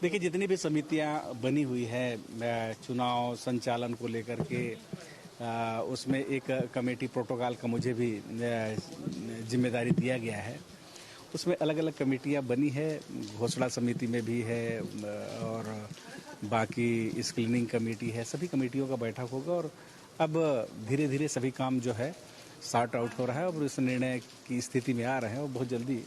देखिए, जितनी भी समितियां बनी हुई है चुनाव संचालन को लेकर के, उसमें एक कमेटी प्रोटोकॉल का मुझे भी जिम्मेदारी दिया गया है। उसमें अलग अलग कमेटियां बनी है, घोषणा समिति में भी है और बाकी स्क्रीनिंग कमेटी है। सभी कमेटियों का बैठक होगा और अब धीरे धीरे सभी काम जो है सॉर्ट आउट हो रहा है और इस निर्णय की स्थिति में आ रहे हैं और बहुत जल्दी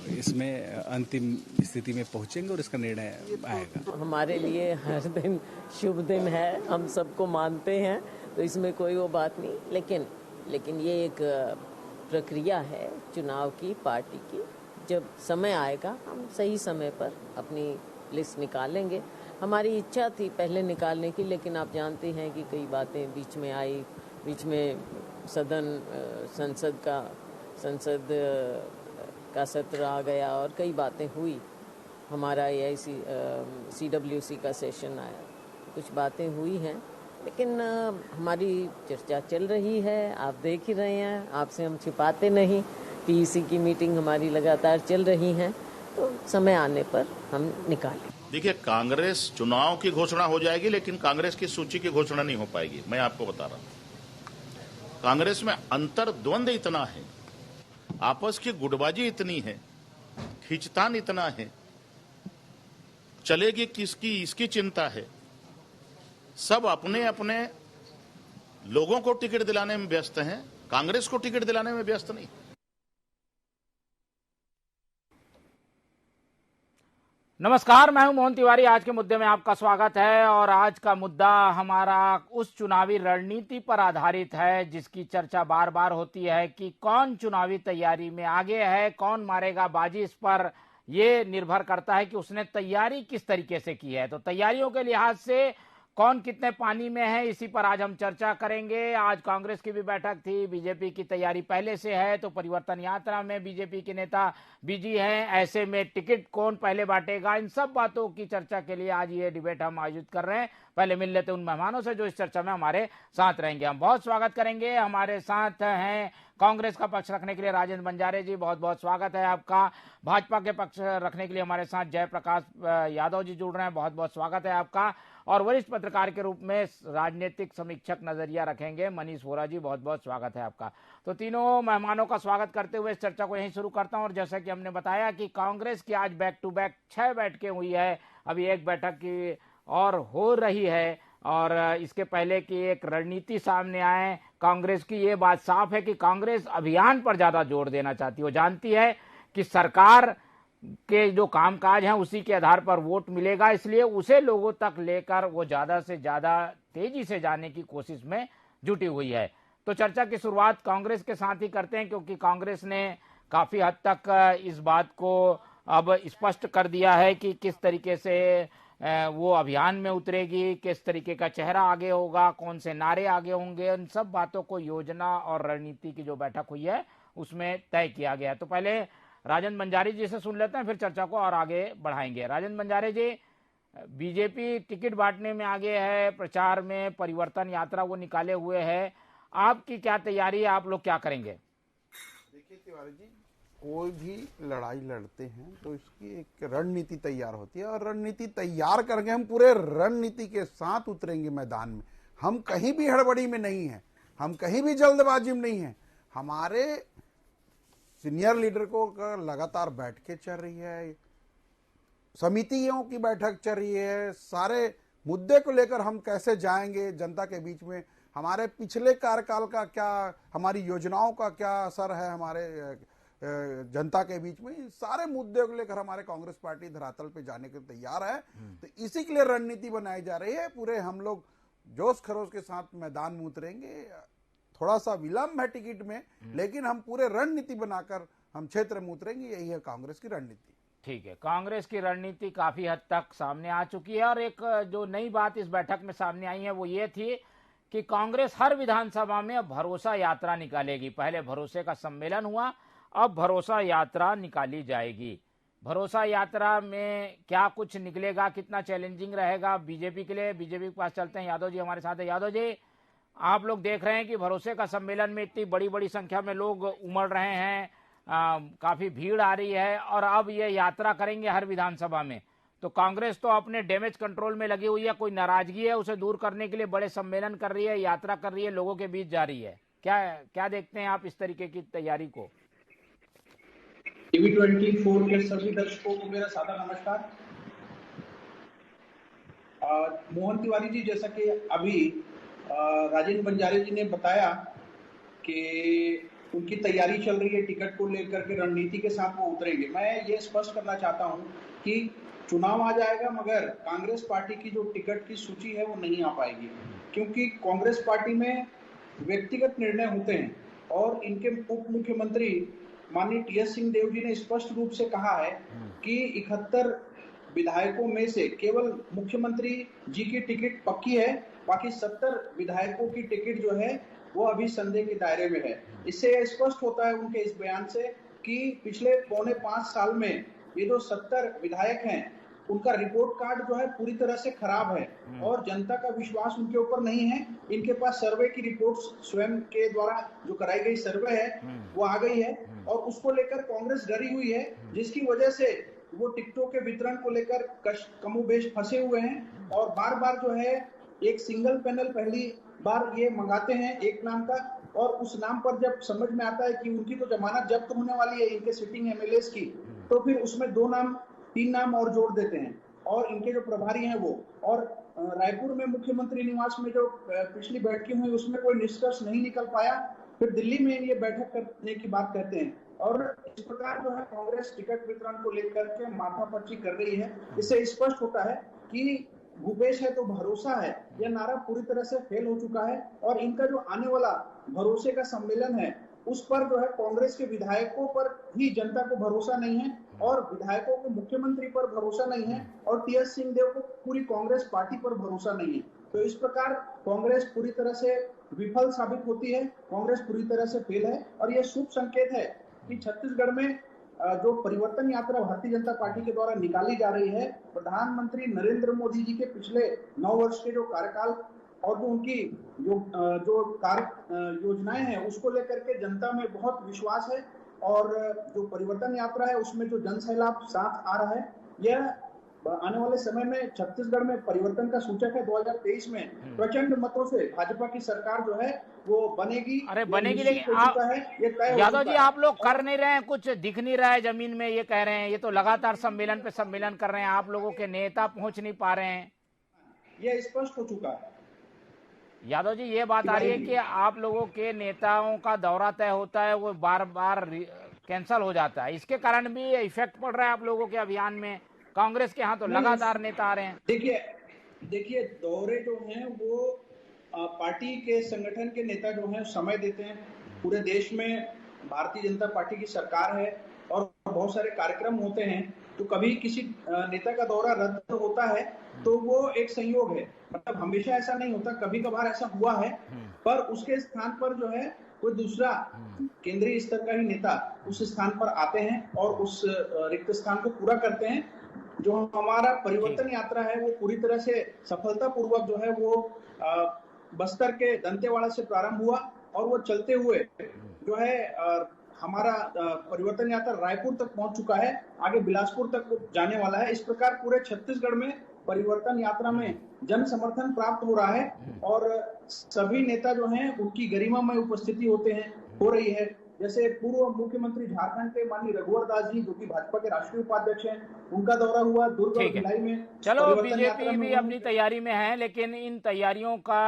इसमें अंतिम स्थिति में पहुंचेंगे और इसका निर्णय आएगा। हमारे लिए हर दिन शुभ दिन है, हम सबको मानते हैं, तो इसमें कोई वो बात नहीं। लेकिन ये एक प्रक्रिया है चुनाव की, पार्टी की। जब समय आएगा हम सही समय पर अपनी लिस्ट निकालेंगे। हमारी इच्छा थी पहले निकालने की, लेकिन आप जानते हैं कि कई बातें बीच में आई, बीच में संसद का सत्र आ गया और कई बातें हुई। हमारा CWC का सेशन आया, कुछ बातें हुई हैं, लेकिन हमारी चर्चा चल रही है। आप देख ही रहे हैं, आपसे हम छिपाते नहीं। PEC की मीटिंग हमारी लगातार चल रही है, तो समय आने पर हम निकालें। देखिए, कांग्रेस चुनाव की घोषणा हो जाएगी, लेकिन कांग्रेस की सूची की घोषणा नहीं हो पाएगी। मैं आपको बता रहा हूं, कांग्रेस में अंतर्द्वंद इतना है, आपस की गुटबाजी इतनी है, खींचतान इतना है, चलेगी किसकी इसकी चिंता है। सब अपने अपने लोगों को टिकट दिलाने में व्यस्त हैं, कांग्रेस को टिकट दिलाने में व्यस्त नहीं। नमस्कार, मैं हूं मोहन तिवारी। आज के मुद्दे में आपका स्वागत है और आज का मुद्दा हमारा उस चुनावी रणनीति पर आधारित है जिसकी चर्चा बार बार होती है कि कौन चुनावी तैयारी में आगे है, कौन मारेगा बाजी। इस पर यह निर्भर करता है कि उसने तैयारी किस तरीके से की है। तो तैयारियों के लिहाज से कौन कितने पानी में है, इसी पर आज हम चर्चा करेंगे। आज कांग्रेस की भी बैठक थी, बीजेपी की तैयारी पहले से है, तो परिवर्तन यात्रा में बीजेपी के नेता बिजी हैं। ऐसे में टिकट कौन पहले बांटेगा, इन सब बातों की चर्चा के लिए आज ये डिबेट हम आयोजित कर रहे हैं। पहले मिल लेते उन मेहमानों से जो इस चर्चा में हमारे साथ रहेंगे। हम बहुत स्वागत करेंगे। हमारे साथ हैं कांग्रेस का पक्ष रखने के लिए राजेंद्र बंजारे जी, बहुत बहुत स्वागत है आपका। भाजपा के पक्ष रखने के लिए हमारे साथ जयप्रकाश यादव जी जुड़ रहे हैं, बहुत बहुत स्वागत है आपका। और वरिष्ठ पत्रकार के रूप में राजनीतिक समीक्षक नजरिया रखेंगे मनीष वोरा जी, बहुत बहुत स्वागत है आपका। तो तीनों मेहमानों का स्वागत करते हुए इस चर्चा को यहीं शुरू करता हूं। और जैसा कि हमने बताया कि कांग्रेस की आज बैक टू बैक 6 बैठकें हुई है, अभी एक बैठक की और हो रही है और इसके पहले की एक रणनीति सामने आए। कांग्रेस की ये बात साफ है कि कांग्रेस अभियान पर ज्यादा जोर देना चाहती है। वो जानती है कि सरकार के जो कामकाज हैं उसी के आधार पर वोट मिलेगा, इसलिए उसे लोगों तक लेकर वो ज्यादा से ज्यादा तेजी से जाने की कोशिश में जुटी हुई है। तो चर्चा की शुरुआत कांग्रेस के साथ ही करते हैं, क्योंकि कांग्रेस ने काफी हद तक इस बात को अब स्पष्ट कर दिया है कि किस तरीके से वो अभियान में उतरेगी, किस तरीके का चेहरा आगे होगा, कौन से नारे आगे होंगे। इन सब बातों को योजना और रणनीति की जो बैठक हुई है उसमें तय किया गया है। तो पहले राजेंद्र बंजारे जी से सुन लेते हैं, फिर चर्चा को और आगे बढ़ाएंगे। राजेंद्र बंजारे जी, बीजेपी टिकट बांटने में आगे है, प्रचार में परिवर्तन यात्रा वो निकाले हुए है, आपकी क्या तैयारी है, आप लोग क्या करेंगे? देखिए तिवारी जी, कोई भी लड़ाई लड़ते हैं तो इसकी एक रणनीति तैयार होती है और रणनीति तैयार करके हम पूरे रणनीति के साथ उतरेंगे मैदान में। हम कहीं भी हड़बड़ी में नहीं है, हम कहीं भी जल्दबाजी में नहीं है। हमारे सीनियर लीडर को लगातार बैठकें चल रही है, समितियों की बैठक चल रही है, सारे मुद्दे को लेकर हम कैसे जाएंगे जनता के बीच में, हमारे पिछले कार्यकाल का क्या, हमारी योजनाओं का क्या असर है हमारे जनता के बीच में, सारे मुद्दे को लेकर हमारे कांग्रेस पार्टी धरातल पे जाने के तैयार है। तो इसी के लिए रणनीति बनाई जा रही है। पूरे हम लोग जोश खरोश के साथ मैदान में उतरेंगे। थोड़ा सा विलंब है टिकट में, लेकिन हम पूरे रणनीति बनाकर हम क्षेत्र में उतरेंगे। यही है कांग्रेस की रणनीति। ठीक है, कांग्रेस की रणनीति काफी हद तक सामने आ चुकी है और एक जो नई बात इस बैठक में सामने आई है वो ये थी कि कांग्रेस हर विधानसभा में अब भरोसा यात्रा निकालेगी। पहले भरोसे का सम्मेलन हुआ, अब भरोसा यात्रा निकाली जाएगी। भरोसा यात्रा में क्या कुछ निकलेगा, कितना चैलेंजिंग रहेगा बीजेपी के लिए? बीजेपी के पास चलते हैं, यादव जी हमारे साथ है। यादव जी, आप लोग देख रहे हैं कि भरोसे का सम्मेलन में इतनी बड़ी बड़ी संख्या में लोग उमड़ रहे हैं, काफी भीड़ आ रही है और अब ये यात्रा करेंगे हर विधानसभा में, तो कांग्रेस तो अपने डैमेज कंट्रोल में लगी हुई है, कोई नाराजगी है उसे दूर करने के लिए बड़े सम्मेलन कर रही है, यात्रा कर रही है, लोगों के बीच जा रही है। क्या देखते हैं आप इस तरीके की तैयारी को? टीवी 24 के सभी दर्शकों को मेरा सादर नमस्कार। मोहन तिवारी जी, जैसा कि अभी राजेंद्र बंजारे जी ने बताया कि उनकी तैयारी चल रही है, टिकट को लेकर के रणनीति के साथ वो उतरेंगे। मैं ये स्पष्ट करना चाहता हूं कि चुनाव आ जाएगा मगर कांग्रेस पार्टी की जो टिकट की सूची है वो नहीं आ पाएगी, क्योंकि कांग्रेस पार्टी में व्यक्तिगत निर्णय होते हैं और इनके उप मुख्यमंत्री माननीय टी.एस. सिंहदेव जी ने स्पष्ट रूप से कहा है कि 71 विधायकों में से केवल मुख्यमंत्री जी की टिकट पक्की है, बाकी 70 विधायकों की टिकट जो है वो अभी संदेह के दायरे में है। इससे स्पष्ट होता है उनके इस बयान से कि पिछले पौने 5 साल में ये जो 70 विधायक हैं उनका रिपोर्ट कार्ड जो है पूरी तरह से खराब है और जनता का विश्वास उनके ऊपर नहीं है। इनके पास सर्वे की रिपोर्ट स्वयं के द्वारा जो कराई गई सर्वे है वो आ गई है और उसको लेकर कांग्रेस डरी हुई है, जिसकी वजह से वो टिकटों के वितरण को लेकर कमोबेश फंसे हुए हैं और बार बार जो है एक सिंगल पैनल पहली बार ये मंगाते हैं एक नाम का, और उस नाम पर जब समझ में आता है कि उनकी तो जमानत जब्त होने वाली है इनके सिटिंग एमएलएस की, तो फिर उसमें 2 नाम 3 नाम और जोड़ देते हैं और इनके जो प्रभारी हैं वो, और रायपुर में मुख्यमंत्री निवास में जो पिछली बैठकें हुई उसमें कोई निष्कर्ष नहीं निकल पाया, फिर दिल्ली में ये बैठक करने की बात कहते हैं और इस प्रकार जो है कांग्रेस टिकट वितरण को लेकर के माथापच्ची कर रही है। इससे स्पष्ट होता है कि भूपेश है तो भरोसा है, यह नारा पूरी तरह से फेल हो चुका है और इनका जो आने वाला भरोसे का सम्मेलन है उस पर जो है कांग्रेस के विधायकों पर ही जनता को भरोसा नहीं है और विधायकों को मुख्यमंत्री पर भरोसा नहीं है और टी.एस. सिंहदेव को पूरी कांग्रेस पार्टी पर भरोसा नहीं है। तो इस प्रकार कांग्रेस पूरी तरह से विफल साबित होती है, कांग्रेस पूरी तरह से फेल है और यह शुभ संकेत है कि छत्तीसगढ़ में जो परिवर्तन यात्रा भारतीय जनता पार्टी के द्वारा निकाली जा रही है, प्रधानमंत्री नरेंद्र मोदी जी के पिछले 9 वर्ष के जो कार्यकाल और जो उनकी जो कार्य योजनाएं हैं उसको लेकर के जनता में बहुत विश्वास है और जो परिवर्तन यात्रा है उसमें जो जन सैलाब साथ आ रहा है, यह आने वाले समय में छत्तीसगढ़ में परिवर्तन का सूचक है। 2023 में प्रचंड मतों से भाजपा की सरकार जो है वो बनेगी। अरे बनेगी, लेकिन यादव जी आप लोग कर नहीं रहे हैं, कुछ दिख नहीं रहा है जमीन में, ये कह रहे हैं। ये तो लगातार सम्मेलन पे सम्मेलन कर रहे हैं, आप लोगों के नेता पहुंच नहीं पा रहे हैं, ये स्पष्ट हो चुका है। यादव जी ये बात आ रही है कि आप लोगों के नेताओं का दौरा तय होता है वो बार बार कैंसल हो जाता है, इसके कारण भी इफेक्ट पड़ रहा है आप लोगों के अभियान में। कांग्रेस के यहाँ तो लगातार नेता आ रहे हैं। देखिए दौरे जो हैं वो पार्टी के संगठन के नेता जो हैं समय देते हैं। पूरे देश में भारतीय जनता पार्टी की सरकार है और बहुत सारे कार्यक्रम होते हैं, तो कभी किसी नेता का दौरा रद्द होता है तो वो एक संयोग है, मतलब हमेशा ऐसा नहीं होता, कभी कभार ऐसा हुआ है, पर उसके स्थान पर जो है कोई दूसरा केंद्रीय स्तर का ही नेता उस स्थान पर आते हैं और उस रिक्त स्थान को पूरा करते हैं। जो हमारा परिवर्तन यात्रा है वो पूरी तरह से सफलतापूर्वक जो है वो बस्तर के दंतेवाड़ा से प्रारंभ हुआ और वो चलते हुए जो है हमारा परिवर्तन यात्रा रायपुर तक पहुंच चुका है, आगे बिलासपुर तक जाने वाला है। इस प्रकार पूरे छत्तीसगढ़ में परिवर्तन यात्रा में जन समर्थन प्राप्त हो रहा है और सभी नेता जो हैं उनकी गरिमामय उपस्थिति हो रही है। जैसे पूर्व मुख्यमंत्री झारखंड के माननीय रघुवर दास जी जो कि भाजपा के राष्ट्रीय उपाध्यक्ष हैं, उनका दौरा हुआ दुर्ग और भिलाई में। चलो बीजेपी भी अपनी तैयारी में है, लेकिन इन तैयारियों का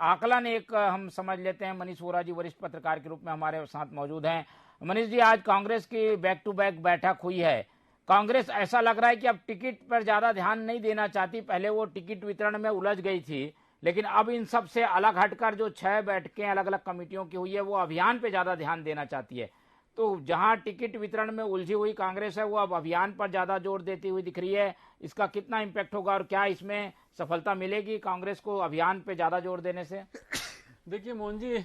आकलन एक हम समझ लेते हैं। मनीष वोरा जी वरिष्ठ पत्रकार के रूप में हमारे साथ मौजूद हैं। मनीष जी, आज कांग्रेस की बैक टू बैक बैठक हुई है। कांग्रेस ऐसा लग रहा है कि अब टिकट पर ज्यादा ध्यान नहीं देना चाहती, पहले वो टिकट वितरण में उलझ गई थी, लेकिन अब इन सब से अलग हटकर जो 6 बैठकें अलग अलग कमेटियों की हुई है वो अभियान पे ज्यादा ध्यान देना चाहती है। तो जहां टिकट वितरण में उलझी हुई कांग्रेस है वो अब अभियान पर ज्यादा जोर देती हुई दिख रही है। इसका कितना इम्पैक्ट होगा और क्या इसमें सफलता मिलेगी कांग्रेस को अभियान पे ज्यादा जोर देने से? देखिए मोहन जी,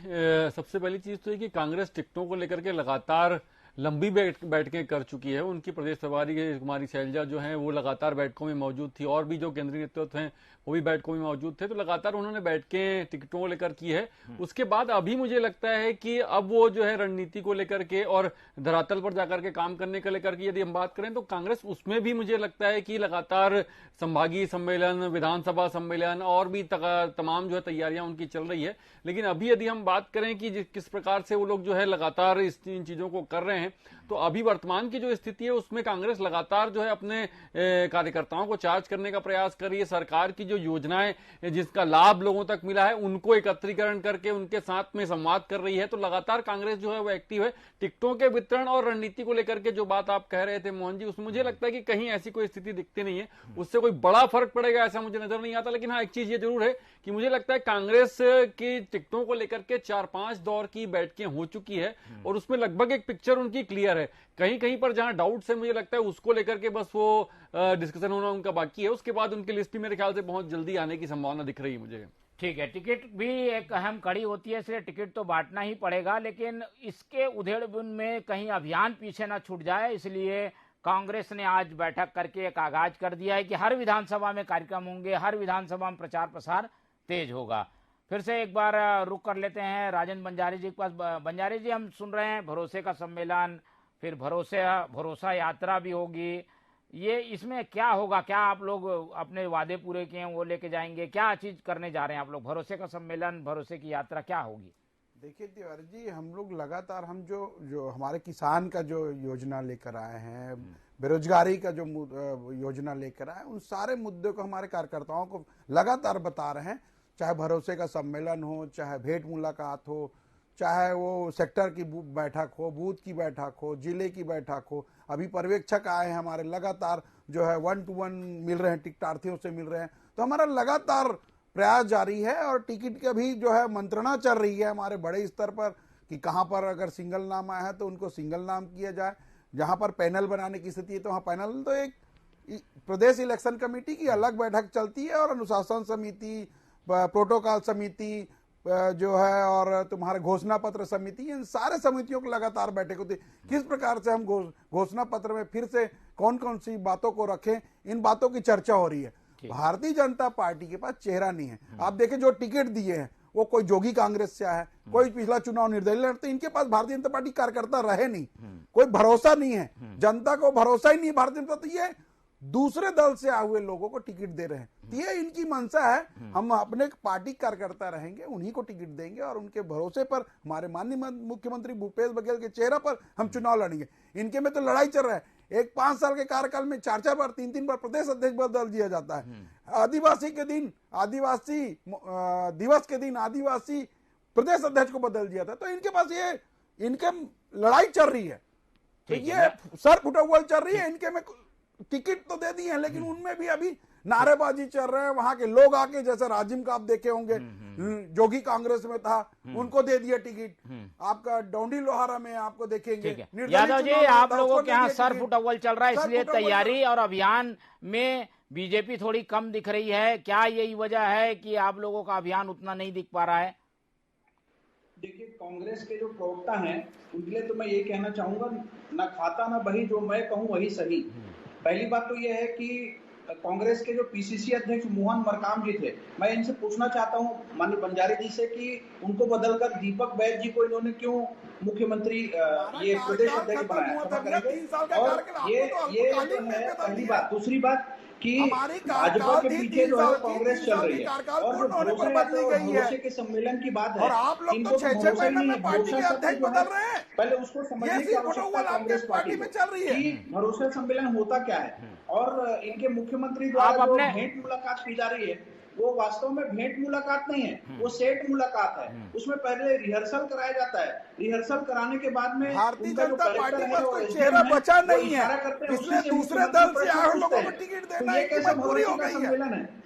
सबसे पहली चीज तो है कि कांग्रेस टिकटों को लेकर के लगातार लंबी बैठकें कर चुकी है। उनकी प्रदेश प्रभारी कुमारी शैलजा जो हैं वो लगातार बैठकों में मौजूद थी, और भी जो केंद्रीय नेतृत्व हैं वो भी बैठकों में मौजूद थे। तो लगातार उन्होंने बैठकें टिकटों को लेकर की है। उसके बाद अभी मुझे लगता है कि अब वो जो है रणनीति को लेकर के और धरातल पर जाकर के काम करने को लेकर के यदि हम बात करें तो कांग्रेस उसमें भी मुझे लगता है कि लगातार संभागीय सम्मेलन, विधानसभा सम्मेलन और भी तमाम जो है तैयारियां उनकी चल रही है। लेकिन अभी यदि हम बात करें कि किस प्रकार से वो लोग जो है लगातार इन चीजों को कर रहे हैं, तो अभी वर्तमान की जो स्थिति है उसमें कांग्रेस लगातार जो है अपने कार्यकर्ताओं को चार्ज करने का प्रयास कर रही है। सरकार की जो योजनाएं जिसका लाभ लोगों तक मिला है उनको एकत्रीकरण करके उनके साथ में संवाद कर रही है। तो लगातार कांग्रेस जो है वो एक्टिव है। टिकटों के वितरण और रणनीति को लेकर के जो बात आप कह रहे थे मोहन जी, उसमें मुझे लगता है कि कहीं ऐसी कोई स्थिति दिखती नहीं है, उससे कोई बड़ा फर्क पड़ेगा ऐसा मुझे नजर नहीं आता। लेकिन हाँ, एक चीज ये जरूर है कि मुझे लगता है कांग्रेस की टिकटों को लेकर के 4-5 दौर की बैठकें हो चुकी है और उसमें लगभग एक पिक्चर उनकी क्लियर है। कहीं कहीं पर जहां डाउट्स है मुझे लगता है उसको लेकर के बस वो डिस्कशन होना उनका बाकी है। उसके बाद उनकी लिस्ट भी मेरे ख्याल से बहुत जल्दी आने की संभावना दिख रही है मुझे। ठीक है, टिकट भी एक अहम कड़ी होती है, इसलिए टिकट तो बांटना ही पड़ेगा। लेकिन इसके उधेड़-बुन में कहीं अभियान पीछे ना छूट जाए, इसलिए कांग्रेस ने आज बैठक करके एक आगाज कर दिया है कि हर विधानसभा में कार्यक्रम होंगे, हर विधानसभा में प्रचार प्रसार तेज होगा। फिर से एक बार रुक कर लेते हैं राजेंद्र बंजारे जी के पास। बंजारे जी, हम सुन रहे हैं भरोसे का सम्मेलन, फिर भरोसा यात्रा भी होगी, ये इसमें क्या होगा? क्या आप लोग अपने वादे पूरे किए हैं वो लेके जाएंगे? क्या चीज करने जा रहे हैं आप लोग? भरोसे का सम्मेलन, भरोसे की यात्रा क्या होगी? देखिए तिवारी जी, हम लोग लगातार हम जो हमारे किसान का जो योजना लेकर आए हैं, बेरोजगारी का जो योजना लेकर आए, उन सारे मुद्दों को हमारे कार्यकर्ताओं को लगातार बता रहे हैं। चाहे भरोसे का सम्मेलन हो, चाहे भेंट मुलाकात हो, चाहे वो सेक्टर की बैठक हो, बूथ की बैठक हो, जिले की बैठक हो। अभी पर्यवेक्षक आए हैं हमारे, लगातार जो है 1-to-1 मिल रहे हैं, टिकटार्थियों से मिल रहे हैं। तो हमारा लगातार प्रयास जारी है और टिकट का भी जो है मंत्रणा चल रही है हमारे बड़े स्तर पर कि कहां पर अगर सिंगल नाम आया है तो उनको सिंगल नाम किया जाए। जहां पर पैनल बनाने की स्थिति है तो वहां पैनल, तो एक प्रदेश इलेक्शन कमेटी की अलग बैठक चलती है और अनुशासन समिति, प्रोटोकॉल समिति जो है और तुम्हारे घोषणा पत्र समिति, इन सारे समितियों को लगातार बैठक होती है। किस प्रकार से हम घोषणा पत्र में फिर से कौन कौन सी बातों को रखें, इन बातों की चर्चा हो रही है। भारतीय जनता पार्टी के पास चेहरा नहीं है। आप देखें जो टिकट दिए हैं वो कोई जोगी कांग्रेस से है, कोई पिछला चुनाव निर्दलीय लड़ते, इनके पास भारतीय जनता पार्टी कार्यकर्ता रहे नहीं, कोई भरोसा नहीं है, जनता को भरोसा ही नहीं भारतीय जनता। तो ये दूसरे दल से आए हुए लोगों को टिकट दे रहे हैं, ये इनकी मंशा है। हम अपने पार्टी कार्यकर्ता रहेंगे, उन्हीं को टिकट देंगे और उनके भरोसे पर हमारे माननीय मुख्यमंत्री भूपेश बघेल के चेहरे पर हम चुनाव लड़ेंगे। इनके में तो लड़ाई चल रहा है, एक 5 साल के कार्यकाल में 4-4 बार 3-3 बार प्रदेश अध्यक्ष बदल दिया जाता है। आदिवासी के दिन, आदिवासी दिवस के दिन आदिवासी प्रदेश अध्यक्ष को बदल दिया था। तो इनके पास ये इनके लड़ाई चल रही है, तो ये सर फुटबॉल चल रही है। इनके में टिकट तो दे दिए हैं लेकिन उनमें भी अभी नारेबाजी चल रहे हैं। वहां के लोग आके, जैसे राजिम का आप देखे होंगे, जोगी कांग्रेस में था, उनको दे दिया टिकट। आपका डोंडी लोहारा में आपको देखेंगे। यादव जी, आप लोगों के यहाँ सर फुटबॉल चल रहा है, इसलिए तैयारी और अभियान में बीजेपी थोड़ी कम दिख रही है। क्या यही वजह है कि आप लोगों का अभियान उतना नहीं दिख पा रहा है? देखिए, कांग्रेस के जो प्रवक्ता हैं उनके लिए तो मैं ये कहना चाहूंगा, ना खाता ना बही, जो मैं कहूं वही सही। पहली बात तो यह है कि कांग्रेस के जो पीसीसी अध्यक्ष मोहन मरकाम जी थे, मैं इनसे पूछना चाहता हूं माननीय बंजारे जी से कि उनको बदलकर दीपक बैद जी को इन्होंने क्यों मुख्यमंत्री ये प्रदेश अध्यक्ष बनाया? और ये जो है पहली बात। दूसरी बात कि भाजपा के पीछे जो है कांग्रेस चल रही है और जो भरोसे के सम्मेलन की बात है, इनको तो भरोसा ही नहीं है। पहले उसको समझने की आवश्यकता कांग्रेस पार्टी में चल रही है कि भरोसा सम्मेलन होता क्या है। और इनके मुख्यमंत्री द्वारा जो भेंट मुलाकात की जा रही है वो वास्तव में भेंट मुलाकात नहीं है, वो सेट मुलाकात है। उसमें पहले रिहर्सल कराया जाता है, रिहर्सल कराने के बाद में भारतीय जनता पार्टी पर कोई चेहरा बचा नहीं है, इसलिए दूसरे दल से आए लोगों को टिकट देना एक मजबूरी हो गई है।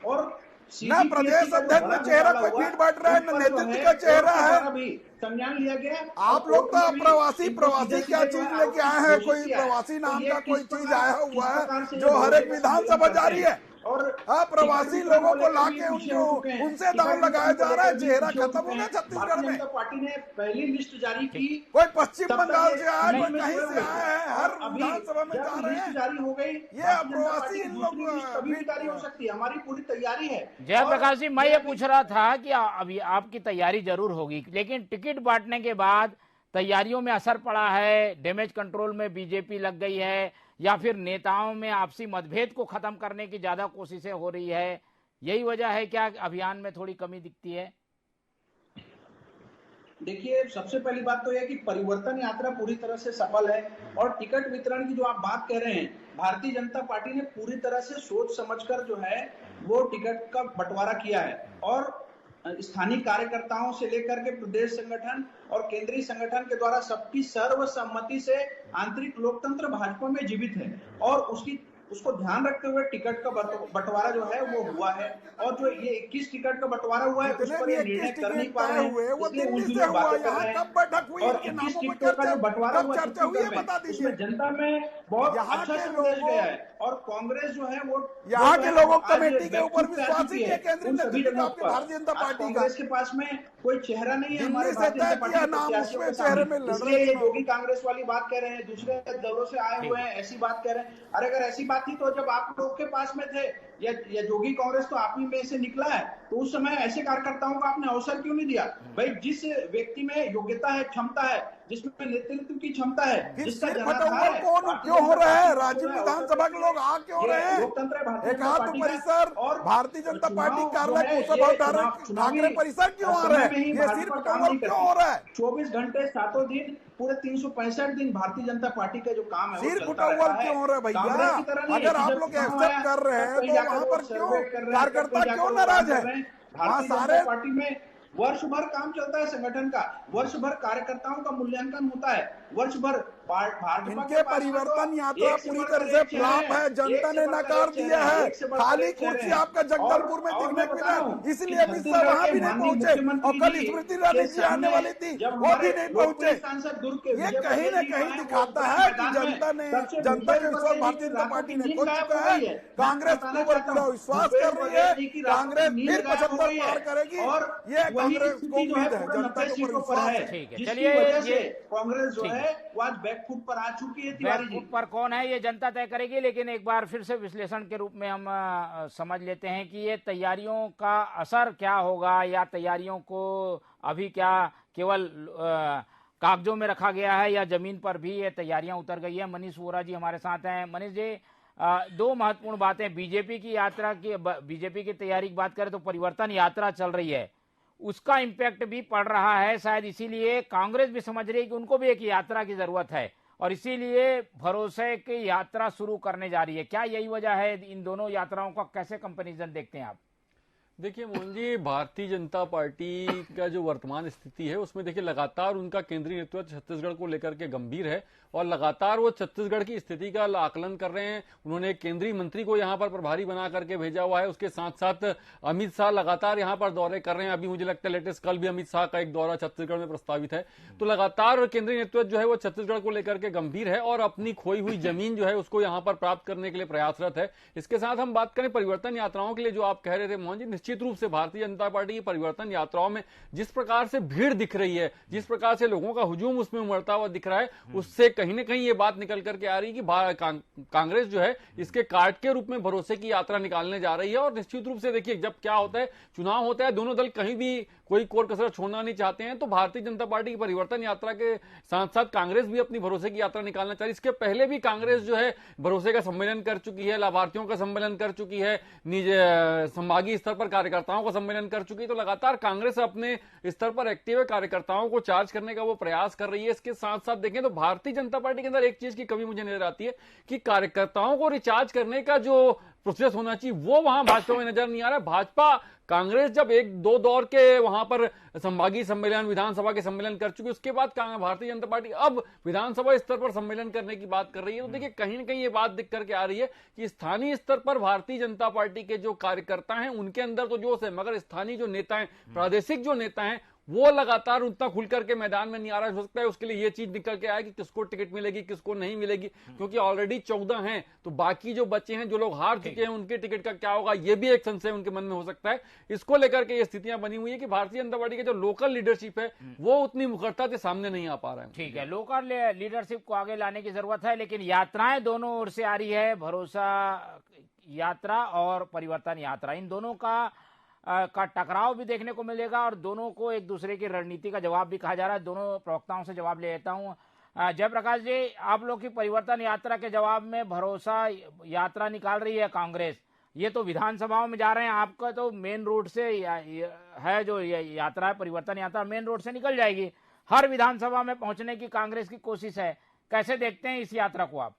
और न प्रदेश अध्यक्ष में चेहरा कोई फीड बांट रहा है, न नेतृत्व का चेहरा है। संज्ञान लिया गया। आप लोग तो प्रवासी क्या चीज लेके आए हैं? कोई प्रवासी नाम का कोई चीज आया हुआ है जो हर एक विधानसभा जारी है। और प्रवासी लोगों को लाके उनसे दाम लगाया जा रहा है। चेहरा खत्म हो गया छत्तीसगढ़ में। जनता पार्टी ने पहली लिस्ट जारी की, कोई पश्चिम बंगाल से आया, कोई कहीं से आया है, हर विधानसभा में जा रहे हैं। जारी हो गई, ये प्रवासी इन लोग कभी भी जारी हो सकती है। हमारी पूरी तैयारी है। जयप्रकाश जी, मैं ये पूछ रहा था कि अभी आपकी तैयारी जरूर होगी, लेकिन टिकट बांटने के बाद तैयारियों में असर पड़ा है, डैमेज कंट्रोल में बीजेपी लग गई है, या फिर नेताओं में आपसी मतभेद को खत्म करने की ज्यादा कोशिशें हो रही है? यही वजह है क्या अभियान में थोड़ी कमी दिखती है? देखिए, सबसे पहली बात तो यह कि परिवर्तन यात्रा पूरी तरह से सफल है, और टिकट वितरण की जो आप बात कह रहे हैं, भारतीय जनता पार्टी ने पूरी तरह से सोच समझकर जो है वो टिकट का बंटवारा किया है, और स्थानीय कार्यकर्ताओं से लेकर के प्रदेश संगठन और केंद्रीय संगठन के द्वारा सबकी सर्वसम्मति से आंतरिक लोकतंत्र भाजपा में जीवित है, और उसको ध्यान रखते हुए टिकट का बंटवारा जो है वो हुआ है। और जो ये 21 टिकट का बंटवारा हुआ है, उस पर ये निर्णय कर नहीं पा रहे हैं, इसलिए उनकी जो बातें कर रहे हैं। और 21 टिकटों का जो बंटवारा हुआ छत्तीसगढ़ में, उसमें जनता में बहुत अच्छा संदेश गया है, और कांग्रेस जो है वो यहाँ के लोगों कमेटी के ऊपर विश्वास ही है, केंद्रीय नेतृत्व आपके भारतीय जनता पार्टी का। कांग्रेस के पास में कोई चेहरा नहीं है हमारे भारतीय जनता पार्टी के प्रत्याशियों के सामने, इसलिए ये योगी कांग्रेस वाली बात कह रहे हैं, दूसरे दलों से आए हुए हैं ऐसी बात कह रहे हैं। अरे अगर ऐसी बात थी तो जब आप लोग के पास में थे, या जोगी कांग्रेस तो आप ही में से निकला है, तो उस समय ऐसे कार्यकर्ताओं को आपने अवसर क्यों नहीं दिया? भाई, जिस व्यक्ति में योग्यता है, क्षमता है, जिसमें नेतृत्व की क्षमता है, जिसका जनाधार कौन क्यों हो रहा है? राज्य विधानसभा के लोग आ क्यों रहे हैं? लोकतंत्र है भारतीय जनता एकात्म पार्टी परिसर और भारतीय जनता पार्टी कार्यालय ठाकरे परिसर क्यों आ रहे हैं? ये सिर्फ कमल क्यों हो रहा है? 24 घंटे 7 दिन पूरे 365 दिन भारतीय जनता पार्टी का जो काम है सिर्फ उटावल क्यों हो रहा है भैया? अगर आप लोग एक्सेप्ट कर रहे हैं तो वहाँ पर क्यों कार्यकर्ता क्यों नाराज है? भारतीय जनता पार्टी में वर्ष भर काम चलता है संगठन का, वर्ष भर कार्यकर्ताओं का मूल्यांकन होता है, वर्ष भर इनके परिवर्तन यात्रा पूरी तरह से फ्लॉप है। जनता ने नकार दिया है। खाली कुर्सी आपका जगदलपुर में दिखने को मिला, इसलिए अमित शाह वहाँ भी नहीं पहुंचे, और कल स्मृति ईरानी जी आने वाली थी, वो भी नहीं पहुंचे। ये कहीं न कहीं दिखाता है कि जनता के विश्वास भारतीय जनता पार्टी ने खो चुका है। कांग्रेस के ऊपर पूरा विश्वास कर रही है, कांग्रेस फिर 75 पार करेगी, और ये कांग्रेस को उम्मीद है, जनता के ऊपर विश्वास है। चलिए, कांग्रेस जो है वो आज बैकफुट पर आ चुकी है। तिवारी जी, बैकफुट पर कौन है ये जनता तय करेगी, लेकिन एक बार फिर से विश्लेषण के रूप में हम समझ लेते हैं कि ये तैयारियों का असर क्या होगा, या तैयारियों को अभी क्या केवल कागजों में रखा गया है, या जमीन पर भी ये तैयारियां उतर गई है। मनीष वोरा जी हमारे साथ हैं। मनीष जी, दो महत्वपूर्ण बातें, बीजेपी की तैयारी की बात करें तो परिवर्तन यात्रा चल रही है, उसका इम्पैक्ट भी पड़ रहा है, शायद इसीलिए कांग्रेस भी समझ रही है कि उनको भी एक यात्रा की जरूरत है, और इसीलिए भरोसे की यात्रा शुरू करने जा रही है। क्या यही वजह है? इन दोनों यात्राओं का कैसे कंपैरिजन देखते हैं आप? देखिए मोहन जी, भारतीय जनता पार्टी का जो वर्तमान स्थिति है उसमें देखिए लगातार उनका केंद्रीय नेतृत्व छत्तीसगढ़ को लेकर के गंभीर है, और लगातार वो छत्तीसगढ़ की स्थिति का आकलन कर रहे हैं। उन्होंने एक केंद्रीय मंत्री को यहां पर प्रभारी बना करके भेजा हुआ है। उसके साथ साथ अमित शाह लगातार यहां पर दौरे कर रहे हैं। अभी मुझे लगता है लेटेस्ट कल भी अमित शाह का एक दौरा छत्तीसगढ़ में प्रस्तावित है। तो लगातार केंद्रीय नेतृत्व जो है वो छत्तीसगढ़ को लेकर के गंभीर है, और अपनी खोई हुई जमीन जो है उसको यहां पर प्राप्त करने के लिए प्रयासरत है। इसके साथ हम बात करें परिवर्तन यात्राओं के लिए, जो आप कह रहे थे मोहन जी, निश्चित रूप से भारतीय जनता पार्टी की परिवर्तन यात्राओं में जिस प्रकार से भीड़ दिख रही है, जिस प्रकार से लोगों का हुजूम उसमें उमड़ता हुआ दिख रहा है, उससे कहीं ना कहीं ये बात निकल करके आ रही है कि कांग्रेस जो है इसके कार्ड के रूप में भरोसे की यात्रा निकालने जा रही है। और निश्चित रूप से देखिए, जब क्या होता है, चुनाव होता है, दोनों दल कहीं भी कोई कोर कसर छोड़ना नहीं चाहते हैं, तो भारतीय जनता पार्टी की परिवर्तन यात्रा के साथ साथ कांग्रेस भी अपनी भरोसे की यात्रा निकालना चाह रही है। इसके पहले भी कांग्रेस जो है भरोसे का सम्मेलन कर चुकी है, लाभार्थियों का सम्मेलन कर चुकी है, संभागीय स्तर पर कार्यकर्ताओं का सम्मेलन कर चुकी है। तो लगातार कांग्रेस अपने स्तर पर एक्टिव है, कार्यकर्ताओं को चार्ज करने का वो प्रयास कर रही है। इसके साथ साथ देखें तो भारतीय जनता पार्टी के अंदर एक चीज की कमी मुझे नजर आती है कि कार्यकर्ताओं को रिचार्ज करने का जो प्रोसेस होना चाहिए वो वहां भाजपा में नजर नहीं आ रहा है। भाजपा कांग्रेस जब एक दो दौर के वहां पर संभागीय सम्मेलन, विधानसभा के सम्मेलन कर चुकी, उसके बाद भारतीय जनता पार्टी अब विधानसभा स्तर पर सम्मेलन करने की बात कर रही है। तो देखिए, कहीं ना कहीं ये बात दिख करके आ रही है कि स्थानीय स्तर पर भारतीय जनता पार्टी के जो कार्यकर्ता हैं उनके अंदर तो जोश है, मगर स्थानीय जो नेता हैं, प्रादेशिक जो नेता हैं, वो लगातार उतना खुल करके मैदान में नहीं आ रहा। हो सकता है उसके लिए ये चीज निकल के आए कि किसको टिकट मिलेगी किसको नहीं मिलेगी, क्योंकि ऑलरेडी 14 हैं, तो बाकी जो बच्चे हैं जो लोग हार चुके हैं उनके टिकट का क्या होगा, ये भी एक संशय उनके मन में हो सकता है। इसको लेकर के ये स्थितियां बनी हुई है कि भारतीय जनता पार्टी के जो लोकल लीडरशिप है वो उतनी मुखरता से सामने नहीं आ पा रहा है। ठीक है, लोकल लीडरशिप को आगे लाने की जरूरत है, लेकिन यात्राएं दोनों ओर से आ रही है, भरोसा यात्रा और परिवर्तन यात्रा, इन दोनों का टकराव भी देखने को मिलेगा और दोनों को एक दूसरे की रणनीति का जवाब भी कहा जा रहा है। दोनों प्रवक्ताओं से जवाब ले लेता हूं। जयप्रकाश जी, आप लोग की परिवर्तन यात्रा के जवाब में भरोसा यात्रा निकाल रही है कांग्रेस, ये तो विधानसभाओं में जा रहे हैं, आपका तो मेन रोड से है जो यात्रा है, परिवर्तन यात्रा मेन रोड से निकल जाएगी, हर विधानसभा में पहुंचने की कांग्रेस की कोशिश है। कैसे देखते हैं इस यात्रा को आप?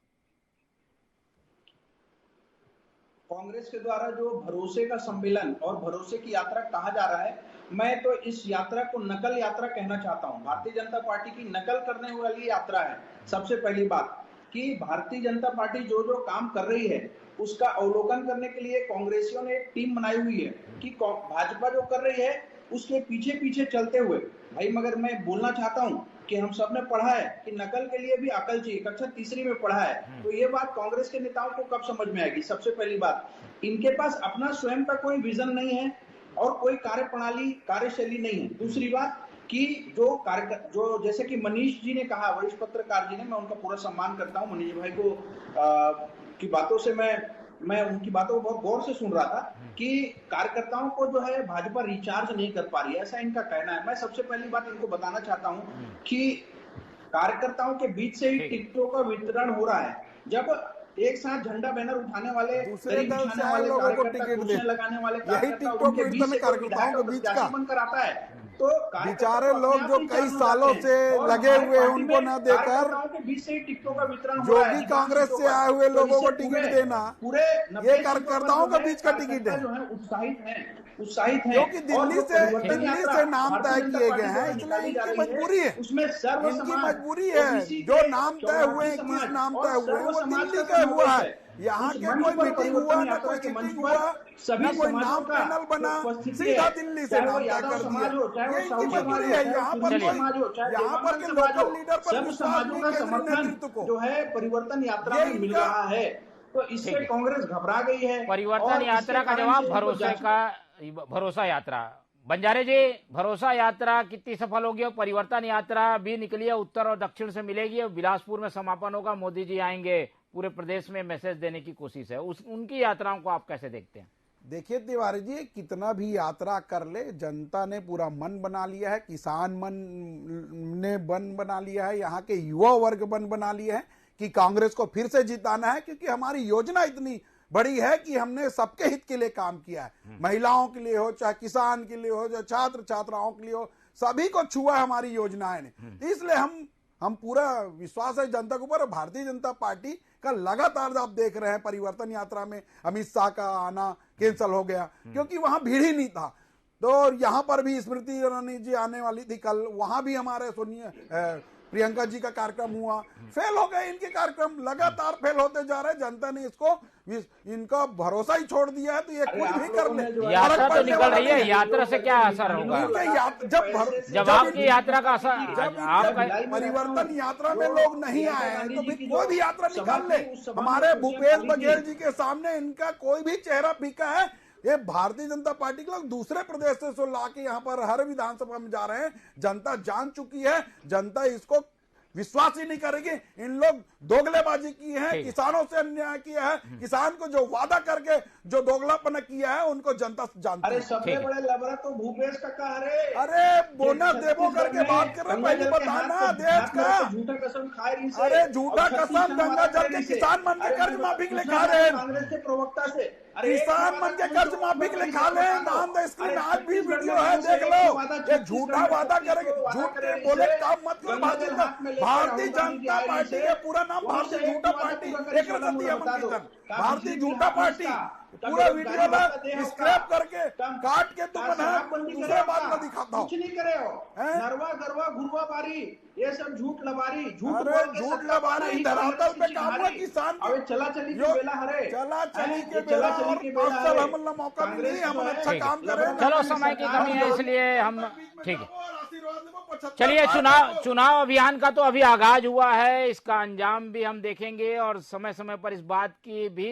कांग्रेस के द्वारा जो भरोसे का सम्मेलन और भरोसे की यात्रा कहा जा रहा है, मैं तो इस यात्रा को नकल यात्रा कहना चाहता हूं। भारतीय जनता पार्टी की नकल करने वाली यात्रा है। सबसे पहली बात कि भारतीय जनता पार्टी जो जो काम कर रही है उसका अवलोकन करने के लिए कांग्रेसियों ने एक टीम बनाई हुई है कि भाजपा जो कर रही है उसके पीछे पीछे चलते हुए, भाई मगर मैं बोलना चाहता हूं कि हम सब ने पढ़ा है कि नकल के लिए भी अकल चाहिए, कक्षा तीसरी में पढ़ा है, तो ये बात कांग्रेस के नेताओं को कब समझ में आएगी? सबसे पहली बात, इनके पास अपना स्वयं का कोई विजन नहीं है और कोई कार्यप्रणाली कार्यशैली नहीं है। दूसरी बात कि जो जैसे कि मनीष जी ने कहा, वरिष्ठ पत्रकार जी ने, मैं उनका पूरा सम्मान करता हूं, मनीष भाई को की बातों से मैं उनकी बातों को बहुत गौर से सुन रहा था कि कार्यकर्ताओं को जो है भाजपा रिचार्ज नहीं कर पा रही है, ऐसा इनका कहना है। मैं सबसे पहली बात इनको बताना चाहता हूं कि कार्यकर्ताओं के बीच से ही टिकटों का वितरण हो रहा है। जब एक साथ झंडा बैनर उठाने वाले, दूसरे दल से आए लोगों को टिकट दे, लगाने वाले यही टिकटों के वितरण कार्यकर्ताओं के बीच का बनकर आता है, तो बेचारे लोग जो कई सालों से लगे हुए हैं उनको न देकर टिकटों का वितरण, जो भी कांग्रेस से आए हुए लोगों को टिकट देना, पूरे ये कार्यकर्ताओं के बीच का टिकट है। उत्साहित है क्योंकि दिल्ली से नाम तय किए गए हैं, इसलिए इनकी मजबूरी है, उसमें इनकी मजबूरी है। जो नाम तय हुए, 21 नाम तय हुए, वो दिल्ली का हुआ है। यहाँ के कोई मीटिंग हुआ, न कोई मीटिंग हुआ, न कोई नाम पैनल बना, सीधा दिल्ली से नाम तय कर दिया। ये इनकी मजबूरी है। यहाँ पर के लोकल लीडर पर विश्वास नहीं, केंद्रीय नेतृत्व को जो है परिवर्तन यात्रा में मिल रहा है, तो इससे कांग्रेस घबरा गई है। परिवर्तन यात्रा का जवाब भरोसा यात्रा। बंजारे जी, भरोसा यात्रा कितनी सफल होगी और परिवर्तन यात्रा भी निकली है, उत्तर और दक्षिण से मिलेगी और बिलासपुर में समापन होगा, मोदी जी आएंगे, पूरे प्रदेश में मैसेज देने की कोशिश है, उनकी यात्राओं को आप कैसे देखते हैं? देखिए तिवारी जी, कितना भी यात्रा कर ले, जनता ने पूरा मन बना लिया है, किसान मन ने मन बना लिया है, यहाँ के युवा वर्ग मन बना लिया है कि कांग्रेस को फिर से जिताना है, क्योंकि हमारी योजना इतनी बड़ी है कि हमने सबके हित के लिए काम किया है। महिलाओं के लिए हो, चाहे किसान के लिए हो, चाहे छात्र छात्राओं के लिए हो, सभी को छुआ है हमारी योजनाएं ने। इसलिए हम पूरा विश्वास है जनता के ऊपर। भारतीय जनता पार्टी का लगातार आप देख रहे हैं परिवर्तन यात्रा में अमित शाह का आना कैंसिल हो गया क्योंकि वहां भीड़ ही नहीं था। तो यहां पर भी स्मृति ईरानी जी आने वाली थी कल, वहां भी हमारे प्रियंका जी का कार्यक्रम हुआ, फेल हो गए इनके कार्यक्रम, लगातार फेल होते जा रहे। जनता ने इनका भरोसा ही छोड़ दिया है, तो ये कोई भी कर ले। यात्रा तो निकल रही है, यात्रा से क्या असर होगा? जब आपकी यात्रा का असर, आप परिवर्तन यात्रा में लोग नहीं आए हैं तो फिर कोई भी यात्रा निकाल ले। हमारे भूपेश बघेल जी के सामने इनका कोई भी चेहरा फीका है। ये भारतीय जनता पार्टी के लोग दूसरे प्रदेश से ला के यहाँ पर हर विधानसभा में जा रहे हैं। जनता जान चुकी है, जनता इसको विश्वास ही नहीं करेगी। इन लोग दोगलेबाजी की है, किसानों से अन्याय किया है, किसान को जो वादा करके जो दोगलापन किया है उनको जनता जानती है। सबसे बड़े लबड़ा तो भूपेश का अरे बोनस देवो करके बात कर रहे, पहले बताना देश का झूठा कसम खाए। अरे झूठा कसम गंगा जल के किसान मन के कर्ज माफी के लिए खा रहे हैं। कांग्रेस के प्रवक्ता से किसान मन के कर्ज माफी के लिए खा ले। नाम द स्क्रीन आज भी वीडियो है, देख लो। ये झूठा वादा करेंगे, झूठ के बोले काम मत करो। भारतीय जनता पार्टी का पूरा नाम भारतीय जनता पार्टी एक भारतीय जनता पार्टी पूरा वीडियो में स्क्रैप करके काट के तुम दूसरे बात में दिखाता हूँ। कुछ नहीं करे हो, नरवा गरवा घुरवा बारी ये सब झूठ लबारी, झूठ लबारी धरातल पे काम हुआ किसान चला चली के बेला हरे, चला चली के बेला और हम मौका मिली, हम अच्छा काम करें। चलो समय की कमी है इसलिए हम ठीक है। चलिए, चुनाव अभियान का तो अभी आगाज हुआ है, इसका अंजाम भी हम देखेंगे और समय समय पर इस बात की भी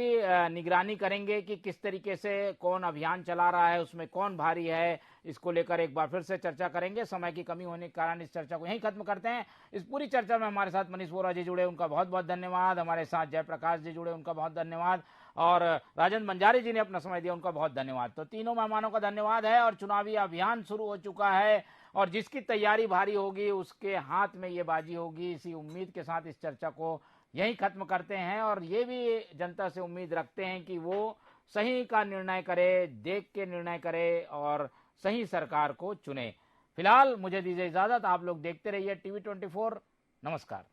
निगरानी करेंगे कि किस तरीके से कौन अभियान चला रहा है, उसमें कौन भारी है, इसको लेकर एक बार फिर से चर्चा करेंगे। समय की कमी होने के कारण इस चर्चा को यहीं खत्म करते हैं। इस पूरी चर्चा में हमारे साथ मनीष वोरा जी जुड़े, उनका बहुत बहुत धन्यवाद। हमारे साथ जयप्रकाश जी जुड़े, उनका बहुत धन्यवाद। और राजेंद्र बंजारे जी ने अपना समय दिया, उनका बहुत धन्यवाद। तो तीनों मेहमानों का धन्यवाद है। और चुनावी अभियान शुरू हो चुका है और जिसकी तैयारी भारी होगी उसके हाथ में ये बाजी होगी। इसी उम्मीद के साथ इस चर्चा को यहीं खत्म करते हैं और ये भी जनता से उम्मीद रखते हैं कि वो सही का निर्णय करे, देख के निर्णय करे और सही सरकार को चुने। फिलहाल मुझे दीजिए इजाजत, आप लोग देखते रहिए TV 24। नमस्कार।